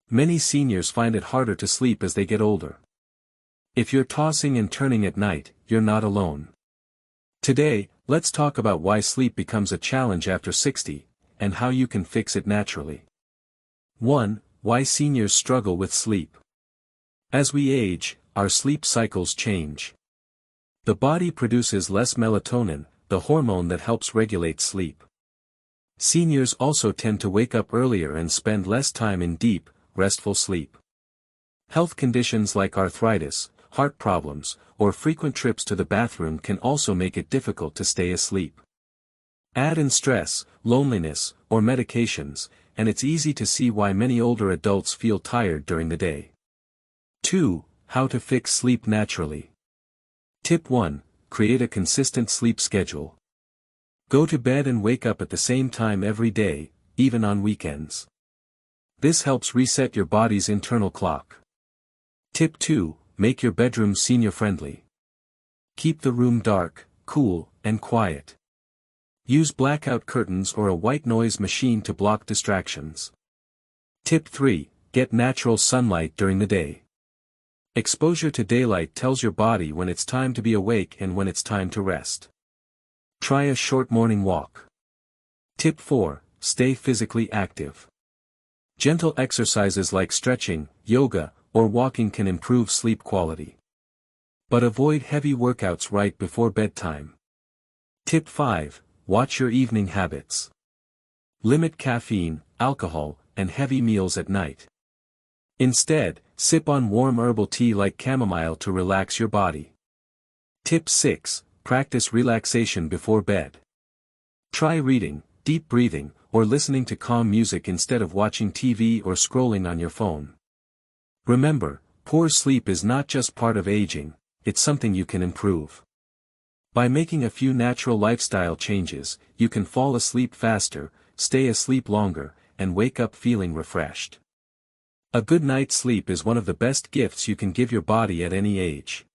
Many seniors find it harder to sleep as they get older. If you're tossing and turning at night, you're not alone. Today, let's talk about why sleep becomes a challenge after 60, and how you can fix it naturally. 1. Why seniors struggle with sleep. As we age, our sleep cycles change. The body produces less melatonin, the hormone that helps regulate sleep. Seniors also tend to wake up earlier and spend less time in deep, restful sleep. Health conditions like arthritis, heart problems, or frequent trips to the bathroom can also make it difficult to stay asleep. Add in stress, loneliness, or medications, and it's easy to see why many older adults feel tired during the day. 2. How to fix sleep naturally. Tip 1. Create a consistent sleep schedule. Go to bed and wake up at the same time every day, even on weekends. This helps reset your body's internal clock. Tip 2. Make your bedroom senior-friendly. Keep the room dark, cool, and quiet. Use blackout curtains or a white noise machine to block distractions. Tip 3. Get natural sunlight during the day. Exposure to daylight tells your body when it's time to be awake and when it's time to rest. Try a short morning walk. Tip 4. Stay physically active. Gentle exercises like stretching, yoga, or walking can improve sleep quality. But avoid heavy workouts right before bedtime. Tip 5. Watch your evening habits. Limit caffeine, alcohol, and heavy meals at night. Instead, sip on warm herbal tea like chamomile to relax your body. Tip 6. Practice relaxation before bed. Try reading, deep breathing, or listening to calm music instead of watching TV or scrolling on your phone. Remember, poor sleep is not just part of aging, it's something you can improve. By making a few natural lifestyle changes, you can fall asleep faster, stay asleep longer, and wake up feeling refreshed. A good night's sleep is one of the best gifts you can give your body at any age.